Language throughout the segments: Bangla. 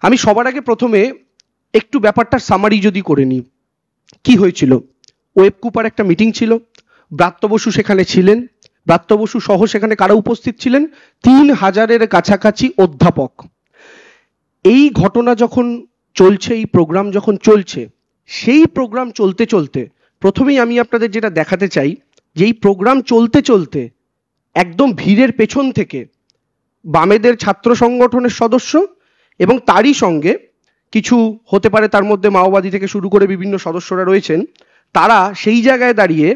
আমি সবার আগে প্রথমে একটু ব্যাপারটার সামারি যদি করে নিই। কি হয়েছিল? ওয়েবকুপার একটা মিটিং ছিল, ব্রাত্য বসু সেখানে ছিলেন, ব্রাত্য বসু সহ সেখানে কারা উপস্থিত ছিলেন? 3000-এর কাছাকাছি অধ্যাপক। এই ঘটনা যখন চলছে, এই প্রোগ্রাম যখন চলছে, সেই প্রোগ্রাম চলতে চলতে প্রথমেই আমি আপনাদের যেটা দেখাতে চাই যে এই প্রোগ্রাম চলতে চলতে একদম ভিড়ের পেছন থেকে বামেদের ছাত্র সংগঠনের সদস্য এবং তারই সঙ্গে কিছু হতে পারে তার মধ্যে মাওবাদী থেকে শুরু করে বিভিন্ন সদস্যরা রয়েছেন, তারা সেই জায়গায় দাঁড়িয়ে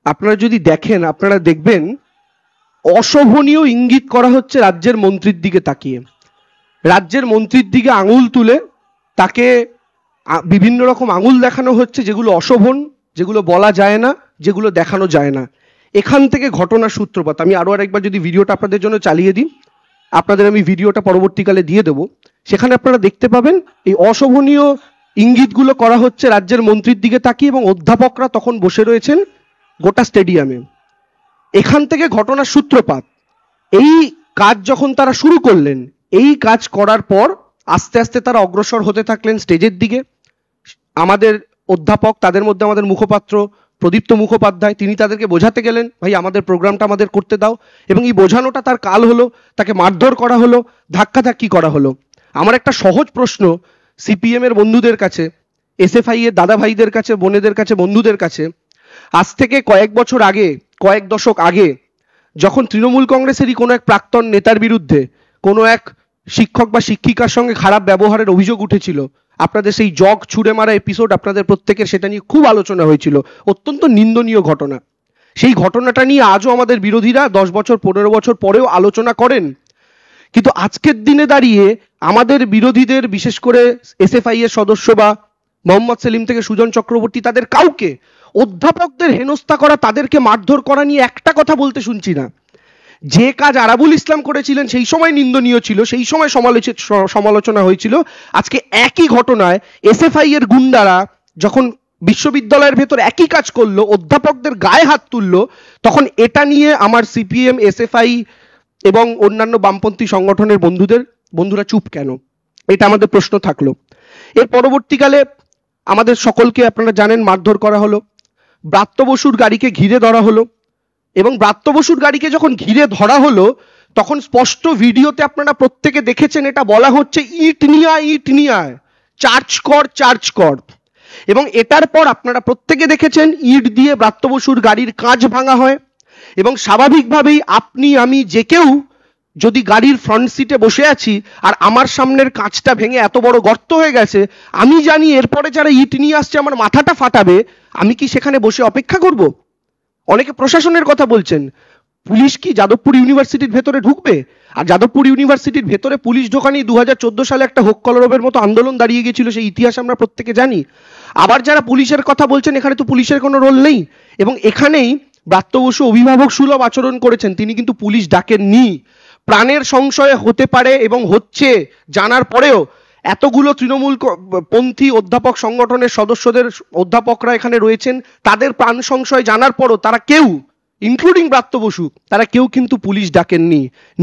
আপনারা যদি দেখেন, আপনারা দেখবেন অশোভনীয় ইঙ্গিত করা হচ্ছে রাজ্যের মন্ত্রীর দিকে তাকিয়ে, রাজ্যের মন্ত্রীর দিকে আঙুল তুলে তাকে বিভিন্ন রকম আঙুল দেখানো হচ্ছে, যেগুলো অশোভন, যেগুলো বলা যায় না, যেগুলো দেখানো যায় না। এখান থেকে ঘটনার সূত্রপাত। আমি আরো আরেকবার যদি ভিডিওটা আপনাদের জন্য চালিয়ে দিই, আপনাদের আমি ভিডিওটা পরবর্তীকালে দিয়ে দেবো, সেখানে আপনারা দেখতে পাবেন এই অশোভনীয় ইঙ্গিতগুলো করা হচ্ছে রাজ্যের মন্ত্রীর দিকে তাকিয়ে, এবং অধ্যাপকরা তখন বসে রয়েছেন গোটা স্টেডিয়ামে। এখান থেকে ঘটনার সূত্রপাত। এই কাজ যখন তারা শুরু করলেন, এই কাজ করার পর আস্তে আস্তে তারা অগ্রসর হতে থাকলেন স্টেজের দিকে। আমাদের অধ্যাপক, তাদের মধ্যে আমাদের মুখপাত্র প্রদীপ্ত মুখোপাধ্যায়, তিনি তাদেরকে বোঝাতে গেলেন, ভাই আমাদের প্রোগ্রামটা আমাদের করতে দাও, এবং এই বোঝানোটা তার কাল হলো, তাকে মারধর করা হলো, ধাক্কাধাক্কি করা হলো। আমার একটা সহজ প্রশ্ন সিপিএম এর বন্ধুদের কাছে, এসএফআই এর দাদা ভাইদের কাছে, বোনেদের কাছে, বন্ধুদের কাছে, আজ থেকে কয়েক বছর আগে, কয়েক দশক আগে, যখন তৃণমূল কংগ্রেসেরই কোনো এক প্রাক্তন নেতার বিরুদ্ধে কোনো এক শিক্ষক বা শিক্ষিকার সঙ্গে খারাপ ব্যবহারের অভিযোগ উঠেছিল, আপনাদের সেই জগ ছুঁড়ে মারা এপিসোড আপনাদের প্রত্যেকের সেটা নিয়ে খুব আলোচনা হয়েছিল, অত্যন্ত নিন্দনীয় ঘটনা। সেই ঘটনাটা নিয়ে আজও আমাদের বিরোধীরা 10 বছর 15 বছর পরেও আলোচনা করেন। কিন্তু আজকের দিনে দাঁড়িয়ে আমাদের বিরোধীদের, বিশেষ করে এসএফআই এর সদস্য বা মোহাম্মদ সেলিম থেকে সুজন চক্রবর্তী, তাদের কাউকে অধ্যাপকদের হেনস্থা করা, তাদেরকে মারধর করা নিয়ে একটা কথা বলতে শুনছি না। যে কাজ আরাবুল ইসলাম করেছিলেন সেই সময় নিন্দনীয় ছিল, সেই সময় সমালোচনা হয়েছিল। আজকে একই ঘটনায় এসএফআই এর গুন্ডারা যখন বিশ্ববিদ্যালয়ের ভেতর একই কাজ করলো, অধ্যাপকদের গায়ে হাত তুললো, তখন এটা নিয়ে আমার সিপিএম, এসএফআই এবং অন্যান্য বামপন্থী সংগঠনের বন্ধুরা চুপ কেন? এটা আমাদের প্রশ্ন থাকলো। এর পরবর্তীকালে আমাদের সকলকে আপনারা জানেন মারধর করা হলো, ব্রাত্য বসুর গাড়িকে ঘিরে ধরা হলো, এবং ব্রাত্য বসুর গাড়িকে যখন ঘিরে ধরা হলো তখন স্পষ্ট ভিডিওতে আপনারা প্রত্যেকে দেখেছেন, এটা বলা হচ্ছে ইট নিয়ে আয়, চার্জ কর। এবং এটার পর আপনারা প্রত্যেকে দেখেছেন ইট দিয়ে ব্রাত্য বসুর গাড়ির কাঁচ ভাঙা হয়, এবং স্বাভাবিকভাবেই আপনি আমি যে কেউ যদি গাড়ির ফ্রন্ট সিটে বসে আছি আর আমার সামনের কাঁচটা ভেঙে এত বড় গর্ত হয়ে গেছে, আমি জানি এরপরে যারা ইট নিয়ে আসছে আমার মাথাটা ফাটাবে, আমি কি সেখানে বসে অপেক্ষা করব? অনেকে প্রশাসনের কথা বলছেন, পুলিশ কি যাদবপুর ইউনিভার্সিটির ভেতরে ঢুকবে? আর যাদবপুর ইউনিভার্সিটির ভেতরে পুলিশ ঢোকানি 2014 সালে একটা হোক কলরবের মতো আন্দোলন দাঁড়িয়ে গিয়েছিল, সেই ইতিহাস আমরা প্রত্যেকে জানি। আবার যারা পুলিশের কথা বলছেন, এখানে তো পুলিশের কোনো রোল নেই, এবং এখানেই ব্রাত্য বসু অভিভাবক সুলভ আচরণ করেছেন, তিনি কিন্তু পুলিশ ডাকেননি। প্রাণের সংশয় হতে পারে এবং হচ্ছে জানার পরেও এতগুলো তৃণমূল পন্থী অধ্যাপক সংগঠনের সদস্যদের, অধ্যাপকরা এখানে রয়েছেন, তাদের প্রাণ সংশয় জানার পরও তারা কেউ, ইনক্লুডিং ব্রাত্য বসু, তারা কেউ কিন্তু পুলিশ ডাকেননি,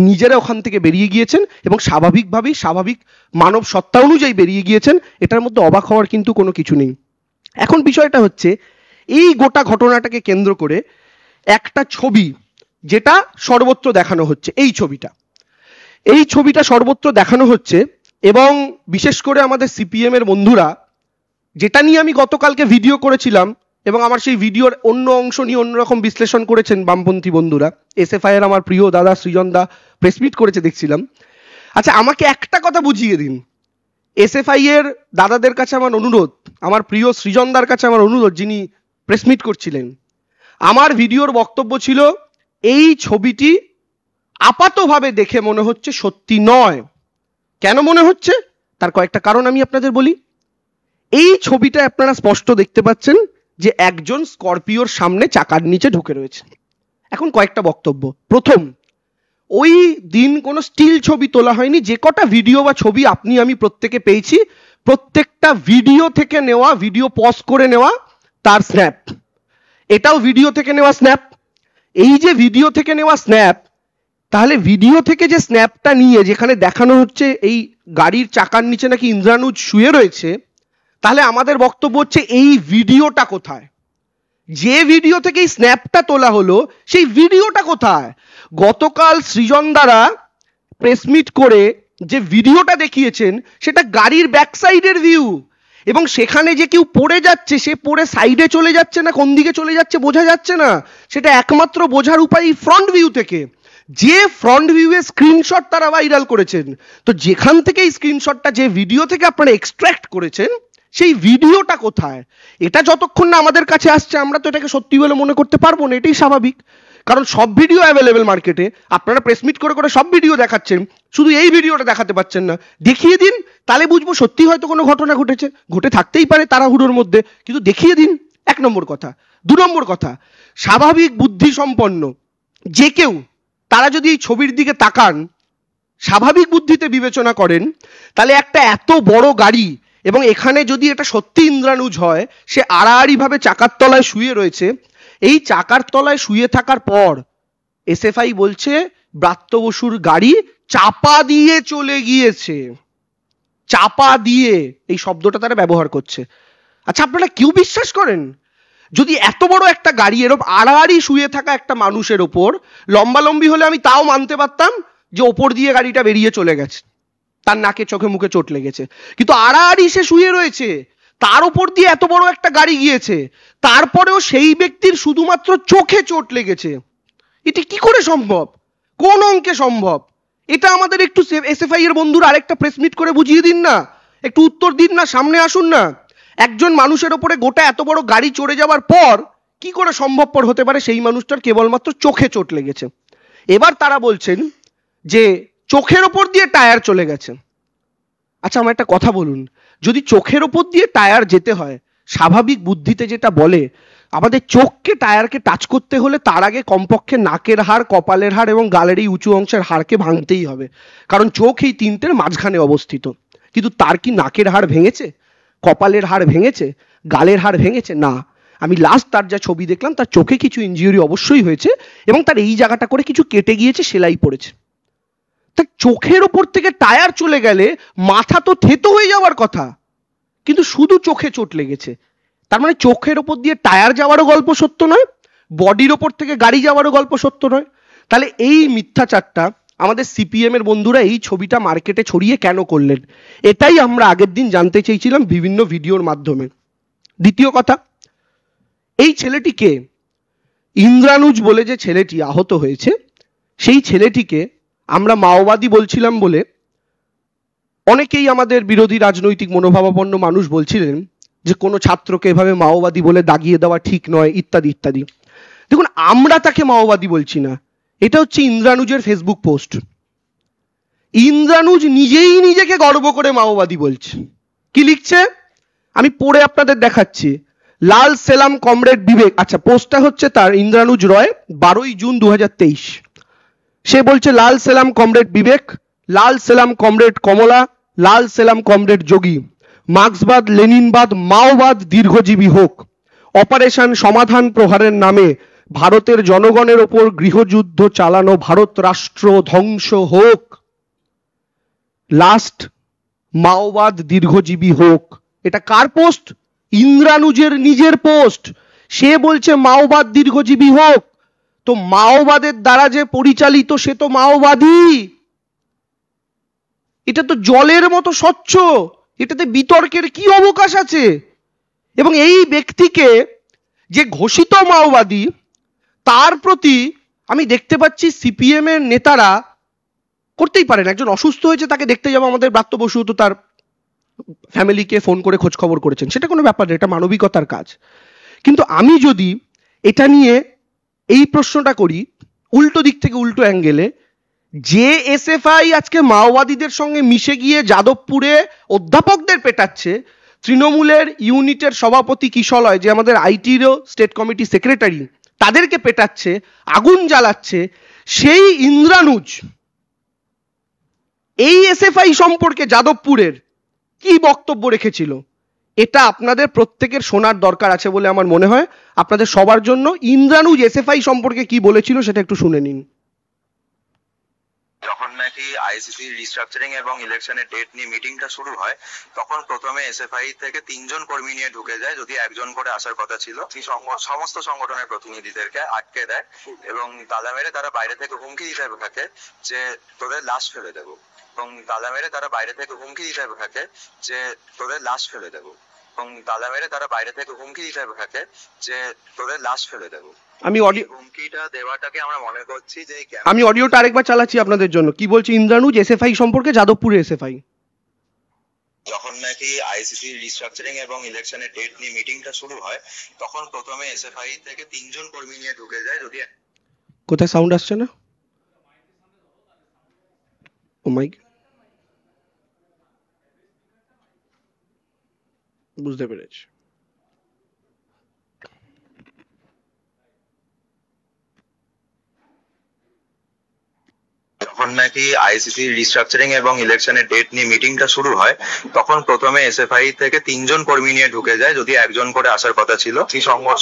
নিজেরা ওখান থেকে বেরিয়ে গিয়েছেন এবং স্বাভাবিকভাবেই স্বাভাবিক মানব সত্তা অনুযায়ী বেরিয়ে গিয়েছেন। এটার মধ্যে অবাক হওয়ার কিন্তু কোনো কিছু নেই। এখন বিষয়টা হচ্ছে, এই গোটা ঘটনাটাকে কেন্দ্র করে একটা ছবি যেটা সর্বত্র দেখানো হচ্ছে, এই ছবিটা সর্বত্র দেখানো হচ্ছে, এবং বিশেষ করে আমাদের সিপিএম এর বন্ধুরা, যেটা নিয়ে আমি গতকালকে ভিডিও করেছিলাম, এবং আমার সেই ভিডিওর অন্য অংশ নিয়ে অন্যরকম বিশ্লেষণ করেছেন বামপন্থী বন্ধুরা। এসএফআই এর আমার প্রিয় দাদা সৃজন দা প্রেসমিট করেছে দেখছিলাম। আচ্ছা, আমাকে একটা কথা বুঝিয়ে দিন, এসএফআই এর দাদাদের কাছে আমার অনুরোধ, আমার প্রিয় সৃজনদার কাছে আমার অনুরোধ, যিনি প্রেসমিট করছিলেন, আমার ভিডিওর বক্তব্য ছিল এই ছবিটি আপাতভাবে দেখে মনে হচ্ছে সত্যি নয়। কেন মনে হচ্ছে তার কয়েকটা কারণ আমি আপনাদের বলি। এই ছবিটা আপনারা স্পষ্ট দেখতে পাচ্ছেন যে একজন স্করপিওর সামনে চাকার নিচে ঢুকে রয়েছে। এখন কয়েকটা বক্তব্য। প্রথম, ওই দিন কোনো স্টিল ছবি তোলা হয়নি। যে কটা ভিডিও বা ছবি আপনি আমি প্রত্যেকে পেয়েছি, প্রত্যেকটা ভিডিও থেকে নেওয়া, ভিডিও পজ করে নেওয়া তার স্ন্যাপ। এটাও ভিডিও থেকে নেওয়া স্ন্যাপ, এই যে ভিডিও থেকে নেওয়া স্ন্যাপ, তাহলে ভিডিও থেকে যে স্ন্যাপটা নিয়ে যেখানে দেখানো হচ্ছে এই গাড়ির চাকার নিচে নাকি ইন্দ্রানুজ শুয়ে রয়েছে, তাহলে আমাদের বক্তব্য হচ্ছে এই ভিডিওটা কোথায়? যে ভিডিও থেকে এই স্ন্যাপটা তোলা হলো সেই ভিডিওটা কোথায়? গতকাল সৃজন দ্বারা প্রেস মিট করে যে ভিডিওটা দেখিয়েছেন সেটা গাড়ির ব্যাক সাইডের ভিউ, এবং সেখানে যে কেউ পড়ে যাচ্ছে, সে পড়ে সাইডে চলে যাচ্ছে না কোন দিকে চলে যাচ্ছে বোঝা যাচ্ছে না, সেটা একমাত্র বোঝার উপায় ফ্রন্ট ভিউ থেকে। যে ফ্রন্ট ভিউয়ে স্ক্রিনশট তারা ভাইরাল করেছেন, তো যেখান থেকে এই স্ক্রিনশটটা যে ভিডিও থেকে আপনারা এক্সট্রাক্ট করেছেন সেই ভিডিওটা কোথায়? এটা যতক্ষণ না আমাদের কাছে আসছে আমরা তো এটাকে সত্যি বলে মনে করতে পারবো না, এটাই স্বাভাবিক। কারণ সব ভিডিও অ্যাভেলেবেল মার্কেটে, আপনারা প্রেস মিট করে করে সব ভিডিও দেখাচ্ছেন, শুধু এই ভিডিওটা দেখাতে পাচ্ছেন না। দেখিয়ে দিন, তাহলে বুঝবো সত্যি হয়তো কোনো ঘটনা ঘটেছে, ঘটে থাকতেই পারে তাড়াহুড়োর মধ্যে, কিন্তু দেখিয়ে দিন, এক নম্বর কথা। দু নম্বর কথা, স্বাভাবিক বুদ্ধি সম্পন্ন যে কেউ তারা যদি এই ছবির দিকে তাকান, স্বাভাবিক বুদ্ধিতে বিবেচনা করেন, তাহলে একটা এত বড় গাড়ি এবং এখানে যদি এটা সত্যি ইন্দ্রানুজ হয়, সে আড়াআড়ি ভাবে চাকার তলায় শুয়ে রয়েছে, এই চাকার তলায় শুয়ে থাকার পর এসএফআই বলছে ব্রাত্য বসুর গাড়ি চাপা দিয়ে চলে গিয়েছে। চাপা দিয়ে এই শব্দটা তারা ব্যবহার করছে। আচ্ছা, আপনারা কেউ বিশ্বাস করেন যদি এত বড় একটা গাড়ি এরকম আড়াআড়ি শুয়ে থাকা একটা মানুষের ওপর, লম্বালম্বি হলে আমি তাও মানতে পারতাম যে ওপর দিয়ে গাড়িটা বেরিয়ে চলে গেছে, তার নাকে চোখে মুখে চোট লেগেছে, কিন্তু আড়াআড়ি সে শুয়ে রয়েছে, তার উপর দিয়ে এত বড় একটা গাড়ি গিয়েছে, তারপরেও সেই ব্যক্তির শুধুমাত্র চোখে চোট লেগেছে। এটা কি করে সম্ভব? কোন অঙ্কে সম্ভব? এটা আমাদের একটু এসএফআই এর বন্ধুরা আরেকটা প্রেস মিট করে বুঝিয়ে দিন না, একটু উত্তর দিন না, সামনে আসুন না। একজন মানুষের ওপরে গোটা এত বড় গাড়ি চড়ে যাওয়ার পর কি করে সম্ভবপর হতে পারে সেই মানুষটার কেবলমাত্র চোখে চোট লেগেছে? এবার তারা বলছেন যে চোখের ওপর দিয়ে টায়ার চলে গেছে। আচ্ছা, আমার একটা কথা বলুন, যদি চোখের ওপর দিয়ে টায়ার যেতে হয়, স্বাভাবিক বুদ্ধিতে যেটা বলে আমাদের চোখকে টায়ারকে টাচ করতে হলে তার আগে কমপক্ষে নাকের হাড়, কপালের হাড় এবং গালের এই উঁচু অংশের হাড়কে ভাঙতেই হবে, কারণ চোখ এই তিনটের মাঝখানে অবস্থিত। কিন্তু তার কি নাকের হাড় ভেঙেছে, কপালের হাড় ভেঙেছে, গালের হাড় ভেঙেছে? না। আমি লাস্ট তার যা ছবি দেখলাম, তার চোখে কিছু ইনজিউরি অবশ্যই হয়েছে এবং তার এই জায়গাটা করে কিছু কেটে গিয়েছে, সেলাই পড়েছে। তা চোখের ওপর থেকে টায়ার চলে গেলে মাথা তো থেতো হয়ে যাওয়ার কথা, কিন্তু শুধু চোখে চোট লেগেছে। তার মানে চোখের ওপর দিয়ে টায়ার যাওয়ারও গল্প সত্য নয়, বডির ওপর থেকে গাড়ি যাওয়ারও গল্প সত্য নয়। তাহলে এই মিথ্যাচারটা আমাদের সিপিএম এর বন্ধুরা এই ছবিটা মার্কেটে ছড়িয়ে কেন করলেন, এটাই আমরা আগের দিন জানতে চেয়েছিলাম বিভিন্ন ভিডিওর মাধ্যমে। দ্বিতীয় কথা, এই ছেলেটিকে ইন্দ্রানুজ বলে যে ছেলেটি আহত হয়েছে, সেই ছেলেটিকে আমরা মাওবাদী বলছিলাম বলে অনেকেই আমাদের বিরোধী রাজনৈতিক মনোভাবাপন্ন মানুষ বলছিলেন যে কোনো ছাত্রকে এভাবে মাওবাদী বলে দাগিয়ে দেওয়া ঠিক নয়, ইত্যাদি ইত্যাদি। দেখুন, আমরা তাকে মাওবাদী বলছি না, এটা হচ্ছে ইন্দ্রানুজের ফেসবুক পোস্ট। ইন্দ্রানুজ নিজেই নিজেকে গর্ব করে মাওবাদী বলছে। কি লিখছে আমি পড়ে আপনাদের দেখাচ্ছি। লাল সেলাম কমরেড বিবেক, আচ্ছা পোস্টটা হচ্ছে তার, ইন্দ্রানুজ রয়, 12ই জুন 2023। সে বলছে লাল সেলাম কমরেড বিবেক, লাল সেলাম কমরেড কমলা, লাল সেলাম কমরেড যোগী, মার্ক্সবাদ লেনিনবাদ মাওবাদ দীর্ঘজীবী হোক, অপারেশন সমাধান প্রহারের নামে ভারতের জনগণের ওপর গৃহযুদ্ধ চালানো ভারত রাষ্ট্র ধ্বংস হোক, লাস্ট মাওবাদ দীর্ঘজীবী হোক। এটা কার পোস্ট? ইন্দ্রানুজের নিজের পোস্ট। সে বলছে মাওবাদ দীর্ঘজীবী হোক, তো মাওবাদের দ্বারা যে পরিচালিত সে তো মাওবাদী। এটা তো জলের মতো স্বচ্ছ, এটাতে বিতর্কের কি অবকাশ আছে? এবং এই ব্যক্তিকে যে ঘোষিত মাওবাদী, তার প্রতি আমি দেখতে পাচ্ছি সিপিএম এর নেতারা করতেই পারেন, একজন অসুস্থ হয়েছে তাকে দেখতে যাবো, আমাদের ব্রাত্য বসু তো তার ফ্যামিলিকে ফোন করে খোঁজ খবর করেছেন, সেটা কোনো ব্যাপার না, এটা মানবিকতার কাজ। কিন্তু আমি যদি এটা নিয়ে এই প্রশ্নটা করি উল্টো দিক থেকে, উল্টো অ্যাঙ্গেলে, যে এসএফআই আজকে মাওবাদীদের সঙ্গে মিশে গিয়ে যাদবপুরে অধ্যাপকদের পেটাচ্ছে, তৃণমূলের ইউনিটের সভাপতি কিশলয়, যে আমাদের আইটিরও স্টেট কমিটি সেক্রেটারি, তাদেরকে পেটাচ্ছে, আগুন জ্বালাচ্ছে, সেই ইন্দ্রানুজ এই এসএফআই সম্পর্কে যাদবপুরের কি বক্তব্য রেখেছিল? এটা আপনাদের প্রত্যেকের শোনার দরকার আছে বলে আমার মনে হয়। আপনাদের সবার জন্য ইন্দ্রানুজ এসএফআই সম্পর্কে কি বলেছিল সেটা একটু শুনে নিন। যখন নাকি আইসিসি রিস্ট্রাকচারিং এবং ইলেকশনের ডেট নিয়ে মিটিংটা শুরু হয়, তখন প্রথমে এসএফআই থেকে 3 জন কর্মী নিয়ে ঢুকে যায়, যদি একজন করে আসার কথা ছিল। সমস্ত সংগঠনের প্রতিনিধিদেরকে আটকে দেয় এবং তালা মেরে তারা বাইরে থেকে হুমকি দিতে থাকে যে তোদের লাশ ফেলে দেবো, এবং তালা মেরে তারা বাইরে থেকে হুমকি দিতে থাকে যে তোদের লাশ ফেলে দেবো, এবং তালা মেরে তারা বাইরে থেকে হুমকি দিতে থাকে যে তোদের লাশ ফেলে দেবো। আমি হুমকিটা দেওয়াটাকে আমরা মনে করছি যে আমি অডিওটা আরেকবার চালাচ্ছি আপনাদের জন্য। কি বলছি ইন্দ্রানুজ এসএফআই সম্পর্কে, যাদবপুরের এসএফআই। যখন নাকি আইসিসি রিস্ট্রাকচারিং এবং ইলেকশনের ডেট নিয়ে মিটিংটা শুরু হয়, তখন প্রথমে এসএফআই থেকে 3 জন কর্মী নিয়ে ঢুকে যায়। যদি কোথায় সাউন্ড আসছে না? ও মাইক, বুঝতে পেরেছি। যখন নাকি আইসিসি রিস্ট্রাকচারিং এবং ইলেকশনের ডেট নিয়ে মিটিংটা শুরু হয়, তখন প্রথমে এসএফআই থেকে 3 জন কর্মী নিয়ে ঢুকে যায়, যদি একজন করে আসার কথা ছিল।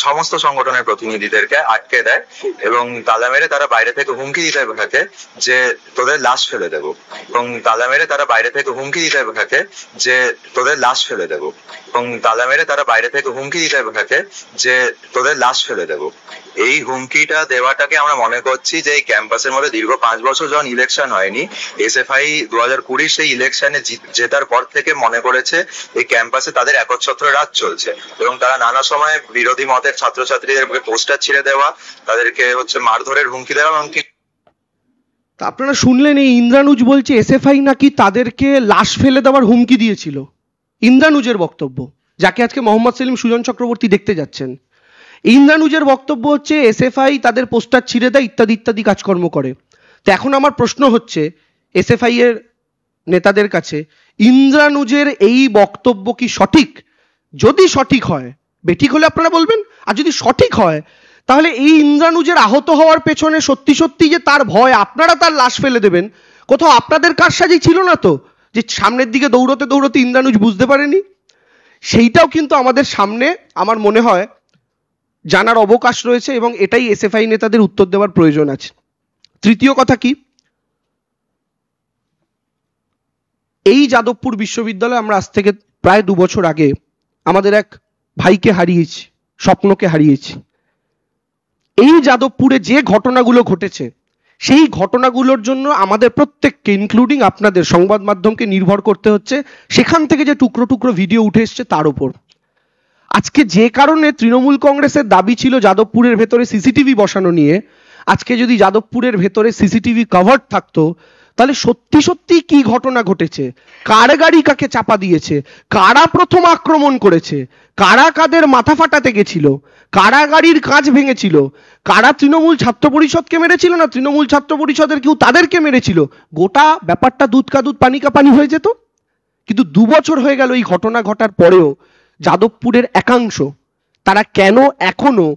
সমস্ত সংগঠনের প্রতিনিধিদেরকে আটকে দেয় এবং তালা মেরে তারা বাইরে থেকে হুমকি দিতে থাকে যে তোদের লাশ ফেলে দেবো, এবং তালা মেরে তারা বাইরে থেকে হুমকি দিতে থাকে যে তোদের লাশ ফেলে দেবো, এবং তালা মেরে তারা বাইরে থেকে হুমকি দিতে থাকে যে তোদের লাশ ফেলে দেবো। এই হুমকিটা দেওয়াটাকে আমরা মনে করছি যে এই ক্যাম্পাসের মধ্যে দীর্ঘ 5 বছর যখন ইলেকশন হয়নি, এসএফআই 2020 সেই ইলেকশনে জেতার পর থেকে মনে করেছে এই ক্যাম্পাসে তাদের একচ্ছত্র রাজ চলছে, এবং তারা নানা সময় বিরোধী মতের ছাত্রছাত্রীদেরকে পোস্টার ছিঁড়ে দেওয়া, তাদেরকে মারধরের হুমকি দেওয়া। এমনকি আপনারা শুনলেন, এই ইন্দ্রানুজ বলছে এসএফআই নাকি তাদেরকে লাশ ফেলে দেওয়ার হুমকি দিয়েছিল। ইন্দ্রানুজের বক্তব্য, যাকে আজকে মোহাম্মদ সেলিম সুজন চক্রবর্তী দেখতে যাচ্ছেন। ইন্দ্রানুজের বক্তব্য হচ্ছে এসএফআই তাদের পোস্টার ছিঁড়ে দেয়, ইত্যাদি ইত্যাদি কাজকর্ম করে। তো এখন আমার প্রশ্ন হচ্ছে এসএফআই এর নেতাদের কাছে, ইন্দ্রানুজের এই বক্তব্য কি সঠিক? যদি সঠিক হয়, বেঠিক হলে আপনারা বলবেন, আর যদি সঠিক হয় তাহলে এই ইন্দ্রানুজের আহত হওয়ার পেছনে সত্যি সত্যি যে তার ভয় আপনারা তার লাশ ফেলে দেবেন, কোথাও আপনাদের কারসাজি ছিল না তো, যে সামনের দিকে দৌড়তে দৌড়তে ইন্দ্রানুজ বুঝতে পারেনি? সেইটাও কিন্তু আমাদের সামনে আমার মনে হয় জানার অবকাশ রয়েছে, এবং এটাই এসএফআই নেতাদের উত্তর দেওয়ার প্রয়োজন আছে। তৃতীয় কথা কি, এই যাদবপুর বিশ্ববিদ্যালয়ে আমরা আজ থেকে প্রায় 2 বছর আগে আমাদের এক ভাইকে হারিয়েছি, স্বপ্নকে হারিয়েছি। এই যাদবপুরে যে ঘটনাগুলো ঘটেছে, সেই ঘটনাগুলোর জন্য আমাদের প্রত্যেককে, ইনক্লুডিং আপনাদের সংবাদ মাধ্যমকে নির্ভর করতে হচ্ছে সেখান থেকে যে টুকরো টুকরো ভিডিও উঠে এসছে তার উপর। আজকে যে কারণে তৃণমূল কংগ্রেসের দাবি ছিল যাদবপুরের ভেতরে সিসিটিভি বসানো নিয়ে, আজকে যদি যাদবপুরের ভেতরে সিসিটিভি কভার থাকতো, তাহলে সত্যি সত্যি কি ঘটনা ঘটেছে, কার গাড়ি কাকে চাপা দিয়েছে, কারা প্রথম আক্রমণ করেছে, কারা কাদের মাথা ফাটাতে গেছিল, কারা গাড়ির কাঁচ ভেঙেছিল, কারা তৃণমূল ছাত্র পরিষদকে মেরেছিল, না তৃণমূল ছাত্র পরিষদের কেউ তাদেরকে মেরেছিল, গোটা ব্যাপারটা দুধ কা দুধ পানি কা পানি হয়ে যেত। কিন্তু 2 বছর হয়ে গেল এই ঘটনা ঘটার পরেও যাদবপুরের একাংশ তারা কেন এখনো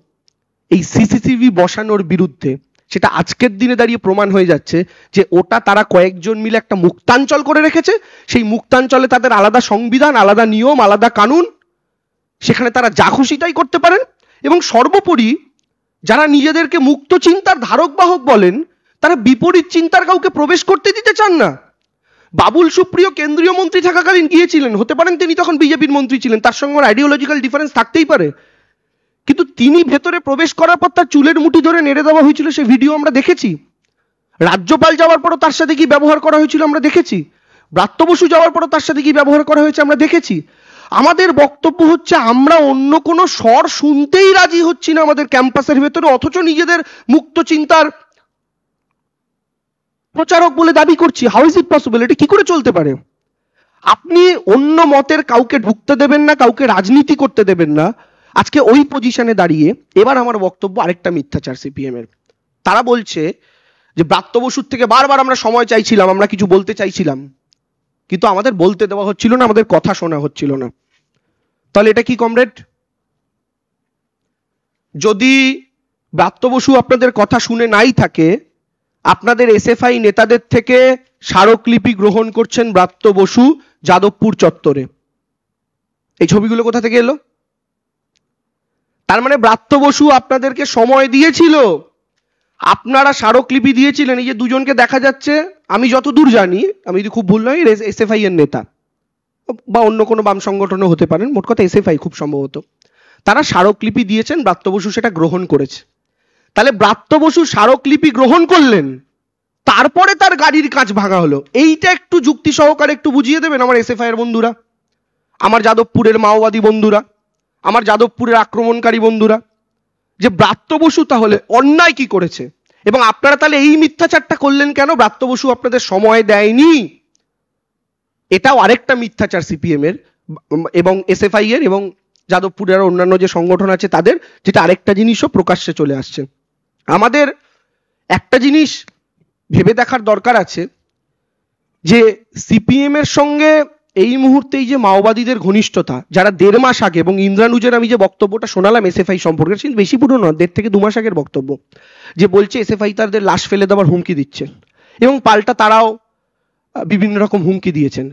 এই সিসিটিভি বসানোর বিরুদ্ধে, সেটা আজকের দিনে দাঁড়িয়ে প্রমাণ হয়ে যাচ্ছে যে ওটা তারা কয়েকজন মিলে একটা মুক্তাঞ্চল করে রেখেছে। সেই মুক্তাঞ্চলে তাদের আলাদা সংবিধান, আলাদা নিয়ম, আলাদা কানুন, সেখানে তারা যা খুশি তাই করতে পারেন। এবং সর্বোপরি যারা নিজেদেরকে মুক্ত চিন্তার ধারক বাহক বলেন, তারা বিপরীত চিন্তার কাউকে প্রবেশ করতে দিতে চান না। বাবুল সুপ্রিয় কেন্দ্রীয় মন্ত্রী থাকাকালীন গিয়েছিলেন, হতে পারেন তিনি তখন বিজেপির মন্ত্রী ছিলেন, তার সঙ্গে আইডিওলজিক্যাল ডিফারেন্স থাকতেই পারে, কিন্তু তিনি ভেতরে প্রবেশ করার পর তার চুলের মুঠি ধরে নেড়ে দেওয়া হয়েছিল, সে ভিডিও আমরা দেখেছি। রাজ্যপাল যাওয়ার পরও তার সাথে কি ব্যবহার করা হয়েছিল আমরা দেখেছি। ব্রাত্য বসু যাওয়ার পরও তার সাথে কি ব্যবহার করা হয়েছে আমরা দেখেছি। আমাদের বক্তব্য হচ্ছে আমরা অন্য কোনো স্বর শুনতেই রাজি হচ্ছি না আমাদের ক্যাম্পাসের ভেতরে, অথচ নিজেদের মুক্ত চিন্তার প্রচারক বলে দাবি করছি। How is it possible? এটা কি করে চলতে পারে? আপনি অন্য মতের কাউকে ঢুকতে দেবেন না, কাউকে রাজনীতি করতে দেবেন না। আজকে ওই পজিশনে দাঁড়িয়ে এবার আমার বক্তব্য আরেকটা মিথ্যাচার সিপিএম এর। তারা বলছে যে ব্রাত্য বসুর থেকে বারবার আমরা সময় চাইছিলাম, আমরা কিছু বলতে চাইছিলাম, কিন্তু আমাদের বলতে দেওয়া হচ্ছিল না, আমাদের কথা শোনা হচ্ছিল না। তাহলে এটা কি কমরেড? যদি ব্রাত্য বসু আপনাদের কথা শুনে নাই থাকে, আপনাদের এসএফআই নেতাদের থেকে স্মারকলিপি গ্রহণ করছেন ব্রাত্য বসু যাদবপুর চত্বরে। এই ছবিগুলো কোথা থেকে এলো? তার মানে ব্রাত্য বসু আপনাদেরকে সময় দিয়েছিল, আপনারা স্মারকলিপি দিয়েছিলেন। এই যে দুজনকে দেখা যাচ্ছে, আমি যতদূর জানি, আমি যদি খুব ভুল নয়, এসএফআই এর নেতা বা অন্য কোনো বাম সংগঠনও হতে পারেন, মোট কথা এসএফআই খুব সম্ভবত, তারা স্মারকলিপি দিয়েছেন, ব্রাত্য বসু সেটা গ্রহণ করেছে। তাহলে ব্রাত্য বসু স্মারকলিপি গ্রহণ করলেন, তারপরে তার গাড়ির কাঁচ ভাঙা হলো। এইটা একটু যুক্তি সহকারে একটু বুঝিয়ে দেবেন আমার এসএফআই এর বন্ধুরা, আমার যাদবপুরের মাওবাদী বন্ধুরা, আমার যাদবপুরের আক্রমণকারী বন্ধুরা, যে ব্রাত্য বসু তাহলে অন্যায় কি করেছে, এবং আপনারা তাহলে এই মিথ্যাচারটা করলেন কেন? ব্রাত্য বসু আপনাদের সময় দেয়নি, এটাও আরেকটা মিথ্যাচার সিপিএম এর এবং এসএফআই এর এবং যাদবপুরের অন্যান্য যে সংগঠন আছে তাদের, যেটা আরেকটা জিনিসও প্রকাশ্যে চলে আসছে। আমাদের একটা জিনিস ভেবে দেখার দরকার আছে যে সিপিএম এর সঙ্গে এই মুহূর্তে এই যে মাওবাদীদের ঘনিষ্ঠতা, যারা 1.5 মাস আগে, এবং ইন্দ্রানুজের আমি যে বক্তব্যটা শোনালাম এসএফআই সম্পর্কে, সেটা বেশি পুরনো না, 1.5 থেকে 2 মাস আগের বক্তব্য, যে বলছে এসএফআই তাদের লাশ ফেলে দেওয়ার হুমকি দিচ্ছে এবং পাল্টা তারাও বিভিন্ন রকম হুমকি দিয়েছেন।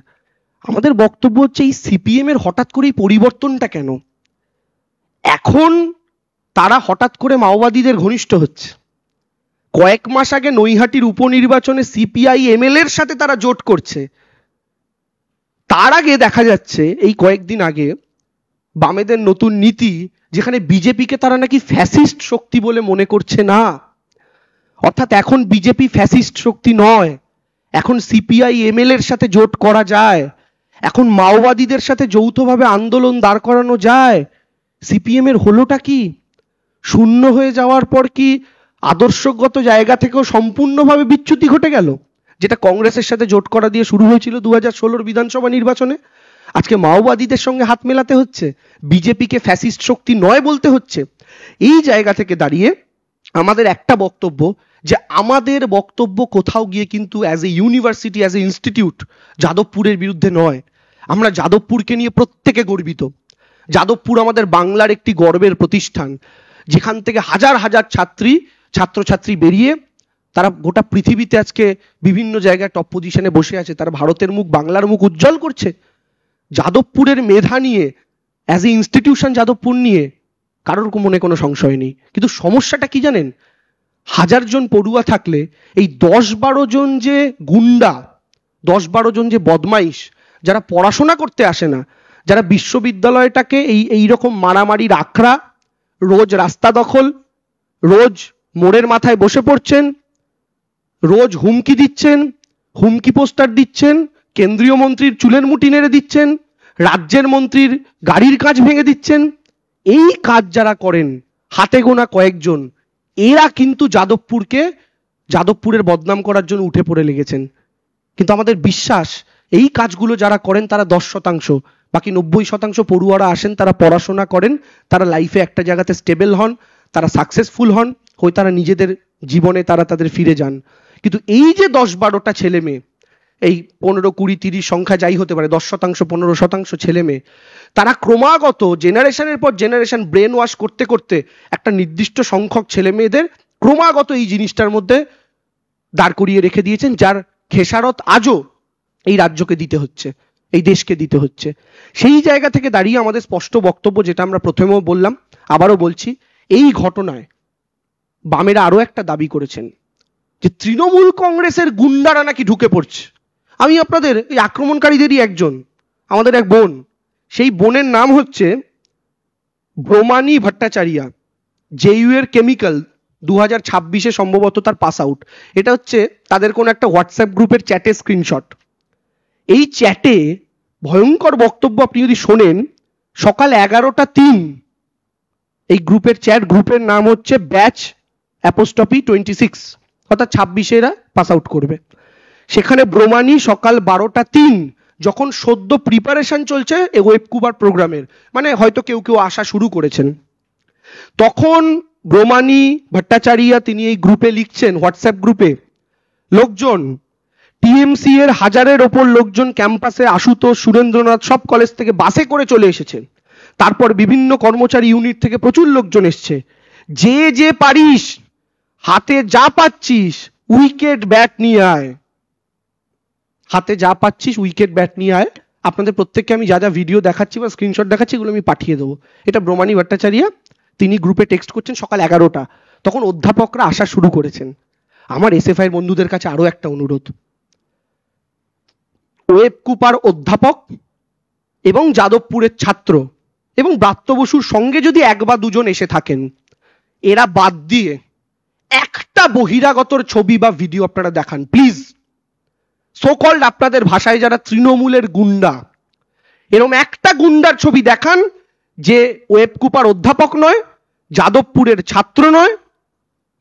আমাদের বক্তব্য হচ্ছে এই সিপিএম এর হঠাৎ করে এই পরিবর্তনটা কেন? এখন তারা হঠাৎ করে মাওবাদীদের ঘনিষ্ঠ হচ্ছে। কয়েক মাস আগে নৈহাটির উপনির্বাচনে সিপিআই এমএলএ এর সাথে তারা জোট করছে। তার আগে দেখা যাচ্ছে এই কয়েকদিন আগে বামেদের নতুন নীতি, যেখানে বিজেপিকে তারা নাকি ফ্যাসিস্ট শক্তি বলে মনে করছে না, অর্থাৎ এখন বিজেপি ফ্যাসিস্ট শক্তি নয়, এখন সিপিআই এমএলএ এর সাথে জোট করা যায়, এখন মাওবাদীদের সাথে যৌথভাবে আন্দোলন দাঁড় করানো যায়। সিপিএম এর হলোটা কি? শূন্য হয়ে যাওয়ার পর কি আদর্শগত জায়গা থেকেও সম্পূর্ণভাবে বিচ্যুতি ঘটে গেল? যেটা কংগ্রেসের সাথে জোট করা দিয়ে শুরু হয়েছিল 2016 বিধানসভা নির্বাচনে, আজকে মাওবাদীদের সঙ্গে হাত মেলাতে হচ্ছে, বিজেপিকে ফ্যাসিস্ট শক্তি নয় বলতে হচ্ছে। এই জায়গা থেকে দাঁড়িয়ে আমাদের একটা বক্তব্য, যে আমাদের বক্তব্য কোথাও গিয়ে কিন্তু as a university, as a institute যাদবপুরের বিরুদ্ধে নয়। আমরা যাদবপুরকে নিয়ে প্রত্যেকে গর্বিত। যাদবপুর আমাদের বাংলার একটি গর্বের প্রতিষ্ঠান, যেখান থেকে হাজার হাজার ছাত্রছাত্রী বেরিয়ে তারা গোটা পৃথিবীতে আজকে বিভিন্ন জায়গায় টপ পজিশনে বসে আছে, তারা ভারতের মুখ, বাংলার মুখ উজ্জ্বল করছে। যাদবপুরের মেধা নিয়ে, অ্যাজ এ ইনস্টিটিউশন যাদবপুর নিয়ে কারোর মনে কোনো সংশয় নেই। কিন্তু সমস্যাটা কি জানেন? 1000 জন পড়ুয়া থাকলে এই 10-12 জন যে গুন্ডা, 10-12 জন যে বদমাইশ, যারা পড়াশোনা করতে আসে না, যারা বিশ্ববিদ্যালয়টাকে এই রকম মারামারির আখড়া, রোজ রাস্তা দখল, রোজ মোড়ের মাথায় বসে পড়ছেন, রোজ হুমকি দিচ্ছেন, হুমকি পোস্টার দিচ্ছেন, কেন্দ্রীয় মন্ত্রীর চুলের মুঠি নেড়ে দিচ্ছেন, রাজ্যের মন্ত্রীর গাড়ির কাঁচ ভেঙে দিচ্ছেন, এই কাজ যারা করেন হাতে গোনা কয়েকজন, এরা কিন্তু যাদবপুরের বদনাম করার জন্য উঠে পড়ে লেগেছেন। কিন্তু আমাদের বিশ্বাস, এই কাজগুলো যারা করেন তারা 10%, বাকি 90% পড়ুয়ারা আসেন, তারা পড়াশোনা করেন, তারা লাইফে একটা জায়গাতে স্টেবল হন, তারা সাকসেসফুল হন, হয়ে তারা নিজেদের জীবনে তারা তাদের ফিরে যান। কিন্তু এই যে 10-12টা ছেলে মেয়ে, এই 15, 20, 30 সংখ্যা যাই হতে পারে, 10%, 15% ছেলে মেয়ে, তারা ক্রমাগত জেনারেশনের পর জেনারেশন ব্রেন ওয়াশ করতে করতে একটা নির্দিষ্ট সংখ্যক ছেলে মেয়েদের ক্রমাগত এই জিনিসটার মধ্যে দাঁড় করিয়ে রেখে দিয়েছেন, যার খেসারত আজও এই রাজ্যকে দিতে হচ্ছে, এই দেশকে দিতে হচ্ছে। সেই জায়গা থেকে দাঁড়িয়ে আমাদের স্পষ্ট বক্তব্য, যেটা আমরা প্রথমেও বললাম, আবারও বলছি, এই ঘটনায় বামেরা আরো একটা দাবি করেছেন যে তৃণমূল কংগ্রেসের গুন্ডারা নাকি ঢুকে পড়ছে। আমি আপনাদের এই আক্রমণকারীদেরই একজন, আমাদের এক বোন, সেই বোনের নাম হচ্ছে ব্রমানী ভট্টাচারিয়া, জেইউ এর কেমিক্যাল, 2026-এ সম্ভবত তার পাস আউট। এটা হচ্ছে তাদের কোন একটা হোয়াটসঅ্যাপ গ্রুপের চ্যাটে স্ক্রিনশট। এই চ্যাটে ভয়ঙ্কর বক্তব্য আপনি যদি শোনেন, সকাল 11টা 3 এই গ্রুপের চ্যাট, গ্রুপের নাম হচ্ছে ব্যাচ '26, অর্থাৎ 26-এ এরা পাস আউট করবে। সেখানে ব্রমানী সকাল 12টা 3, যখন সদ্য প্রিপারেশন চলছে এই ওয়েবকুবার প্রোগ্রামের, মানে হয়তো কেউ আসা শুরু করেছেন, তখন ব্রমানী ভট্টাচারিয়া তিনি এই গ্রুপে লিখছেন, হোয়াটসঅ্যাপ গ্রুপে, লোকজন টিএমসি এর 1000-এর ওপর লোকজন ক্যাম্পাসে, আশুতোষ, সুরেন্দ্রনাথ সব কলেজ থেকে বাসে করে চলে এসেছেন। তারপর বিভিন্ন কর্মচারী ইউনিট থেকে প্রচুর লোকজন এসছে। যে পারিস, হাতে যা পাচ্ছিস উইকেট ব্যাট নিয়ে আয়, হাতে যা পাচ্ছিস উইকেট ব্যাট নিয়ে আয়, আপনাদের প্রত্যেককে আমি যা যা ভিডিও দেখাচ্ছি বা স্ক্রিনশট দেখাচ্ছি এগুলো আমি পাঠিয়ে দেবো। এটা ব্রহ্মানী ভট্টাচার্য, তিনি গ্রুপে টেক্সট করছেন সকাল 11টা, তখন অধ্যাপকরা আসা শুরু করেছেন। আমার এসএফআই বন্ধুদের কাছে আরো একটা অনুরোধ, ওয়েব কুপার অধ্যাপক এবং যাদবপুরের ছাত্র এবং ব্রাত্য বসুর সঙ্গে যদি এক বা দুজন এসে থাকেন, এরা বাদ দিয়ে একটা বহিরাগতর ছবি বা ভিডিও আপনারা দেখান প্লিজ। সোকল্ড আপনাদের ভাষায় যারা তৃণমূলের গুন্ডা, এরকম একটা গুন্ডার ছবি দেখান যে ওয়েব কুপার অধ্যাপক নয়, যাদবপুরের ছাত্র নয়,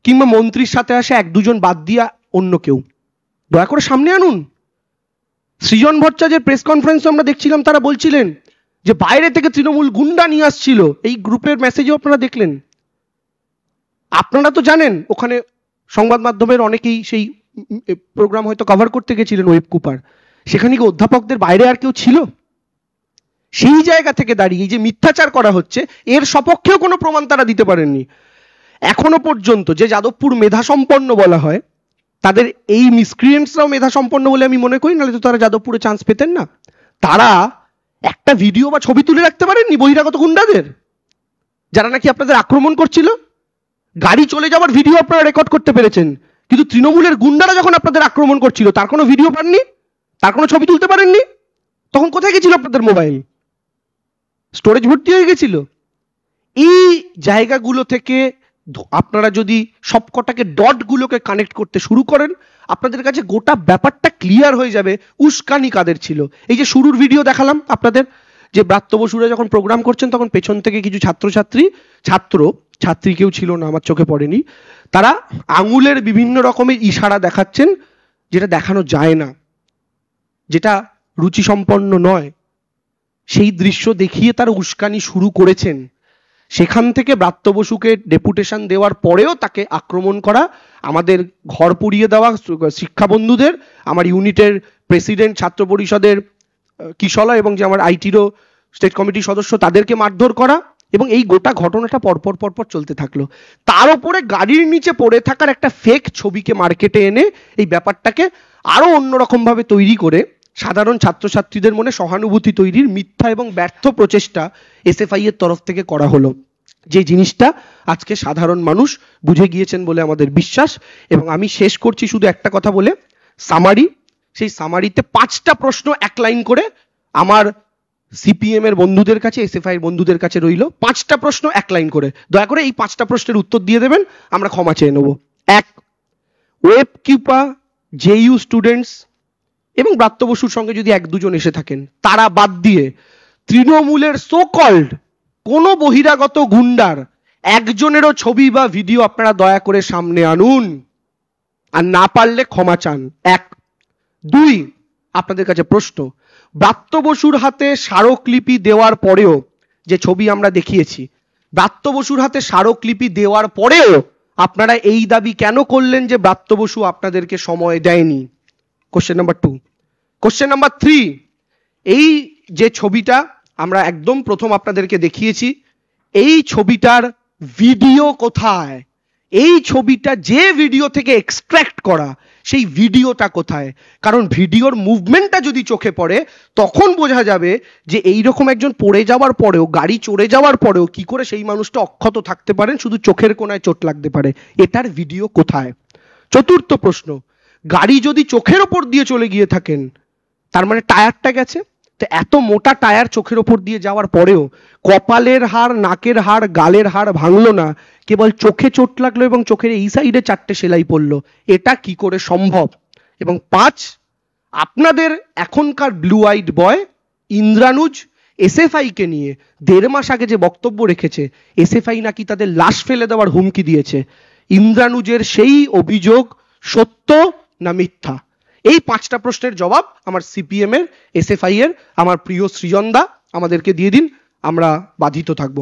কিংবা মন্ত্রীর সাথে আসে এক দুজন বাদ দিয়া অন্য কেউ, দয়া করে সামনে আনুন। সৃজন ভট্টাচার্যের প্রেস কনফারেন্সে আমরা দেখছিলাম তারা বলছিলেন যে বাইরে থেকে তৃণমূল গুন্ডা নিয়ে আসছিল, এই গ্রুপের মেসেজও আপনারা দেখলেন। আপনারা তো জানেন ওখানে সংবাদ মাধ্যমের অনেকেই সেই প্রোগ্রাম হয়তো কভার করতে গেছিলেন ওয়েব কুপার, সেখানে কি অধ্যাপকদের বাইরে আর কেউ ছিল? সেই জায়গা থেকে দাঁড়িয়ে যে মিথ্যাচার করা হচ্ছে এর সপক্ষেও কোনো প্রমাণ তারা দিতে পারেননি। এখনো পর্যন্ত যে যাদবপুর মেধা সম্পন্ন বলা হয়, তাদের এই মিসক্রিয়েন্টসরাও মেধা সম্পন্ন বলে আমি মনে করি, নাহলে তো তারা যাদবপুরে চান্স পেতেন না। তারা একটা ভিডিও বা ছবি তুলে রাখতে পারেননি বহিরাগত গুন্ডাদের, যারা নাকি আপনাদের আক্রমণ করছিল। গাড়ি চলে যাওয়ার ভিডিও আপনারা রেকর্ড করতে পেরেছেন, কিন্তু তৃণমূলের গুন্ডারা যখন আপনাদের আক্রমণ করছিল তার কোনো ভিডিও পাননি, তার কোনো ছবি তুলতে পারেননি। তখন কোথায় গেছিল আপনাদের মোবাইল? স্টোরেজ ভর্তি হয়ে গেছিল। এই জায়গাগুলো থেকে আপনারা যদি সবকটাকে ডটগুলোকে কানেক্ট করতে শুরু করেন, আপনাদের কাছে গোটা ব্যাপারটা ক্লিয়ার হয়ে যাবে উস্কানি কাদের ছিল। এই যে শুরুর ভিডিও দেখালাম আপনাদের, যে ব্রাত্য বসুরা যখন প্রোগ্রাম করছেন তখন পেছন থেকে কিছু ছাত্রী কেউ ছিল না, আমার চোখে পড়েনি, তারা আঙুলের বিভিন্ন রকমের ইশারা দেখাচ্ছেন, যেটা দেখানো যায় না, যেটা রুচিসম্পন্ন নয়, সেই দৃশ্য দেখিয়ে তারা উস্কানি শুরু করেছেন। সেখান থেকে ব্রাত্য বসুকে ডেপুটেশন দেওয়ার পরেও তাকে আক্রমণ করা, আমাদের ঘর পুড়িয়ে দেওয়া শিক্ষা বন্ধুদের, আমার ইউনিটের প্রেসিডেন্ট, ছাত্র পরিষদের কিশলা এবং যে আমার আইটিরও স্টেট কমিটির সদস্য, তাদেরকে মারধর করা, এবং এই গোটা ঘটনাটা পরপর চলতে থাকলো। তার উপরে গাড়ির নিচে পড়ে থাকার একটা ফেক ছবিকে মার্কেটে এনে এই ব্যাপারটাকে আরো অন্যরকম ভাবে তৈরি করে সাধারণ ছাত্রছাত্রীদের মনে সহানুভূতি তৈরির মিথ্যা এবং ব্যর্থ প্রচেষ্টা এসএফআই এর তরফ থেকে করা হলো, যে জিনিসটা আজকে সাধারণ মানুষ বুঝে গিয়েছেন বলে আমাদের বিশ্বাস। এবং আমি শেষ করছি শুধু একটা কথা বলে, সামারি, সেই সামারিতে 5টা প্রশ্ন এক লাইন করে আমার সিপিএম এর বন্ধুদের কাছে, এসএফআই এর বন্ধুদের কাছে রইল, 5টা প্রশ্ন এক লাইন করে, দয়া করে এই 5টা প্রশ্নের উত্তর দিয়ে দেবেন, আমরা ক্ষমা চেয়ে নেব। 1, ওয়েব কিপা জেইউ স্টুডেন্টস এবং ব্রাত্য বসুর সঙ্গে যদি এক দুজন এসে থাকেন, তারা বাদ দিয়ে তৃণমূলের সো কল্ড কোনো বহিরাগত গুন্ডার একজনেরও ছবি বা ভিডিও আপনারা দয়া করে সামনে আনুন, আর না পারলে ক্ষমা চান। 1, 2, আপনাদের কাছে প্রশ্ন, ব্রাত্য বসুর হাতে স্মারকলিপি দেওয়ার পরেও, যে ছবি আমরা দেখিয়েছি, ব্রাত্য বসুর হাতে স্মারকলিপি দেওয়ার পরেও আপনারা এই দাবি কেন করলেন যে ব্রাত্য বসু আপনাদেরকে সময় দেয়নি? Question number 2। কোশ্চেন নাম্বার 3, এই যে ছবিটা আমরা একদম প্রথম আপনাদেরকে দেখিয়েছি, এই ছবিটার ভিডিও কোথায়? এই ছবিটা যে ভিডিও থেকে এক্সট্রাক্ট করা, সেই ভিডিওটা কোথায়? কারণ ভিডিওর মুভমেন্টটা যদি চোখে পড়ে তখন বোঝা যাবে যে এইরকম একজন পড়ে যাওয়ার পরেও, গাড়ি চড়ে যাওয়ার পরেও কি করে সেই মানুষটা অক্ষত থাকতে পারেন, শুধু চোখের কোনায় চোট লাগতে পারে। এটার ভিডিও কোথায়? 4র্থ প্রশ্ন, গাড়ি যদি চোখের ওপর দিয়ে চলে গিয়ে থাকেন, তার মানে টায়ারটা গেছে। তো এত মোটা টায়ার চোখের ওপর দিয়ে যাওয়ার পরেও কপালের হাড়, নাকের হাড়, গালের হাড় ভাঙলো না, কেবল চোখে চোট লাগলো এবং চোখের এই সাইডে 4টে সেলাই পড়লো, এটা কি করে সম্ভব? এবং 5, আপনাদের এখনকার blue eyed boy Indranuj SFI কে নিয়ে 1.5 মাস আগে যে বক্তব্য রেখেছে, এসএফআই নাকি তাদের লাশ ফেলে দেওয়ার হুমকি দিয়েছে, ইন্দ্রানুজের সেই অভিযোগ সত্য না মিথ্যা? এই 5টা প্রশ্নের জবাব আমার সিপিএম এর, এসএফআই এর আমার প্রিয় সৃজনদা আমাদেরকে দিয়ে দিন, আমরা বাধিত থাকবো।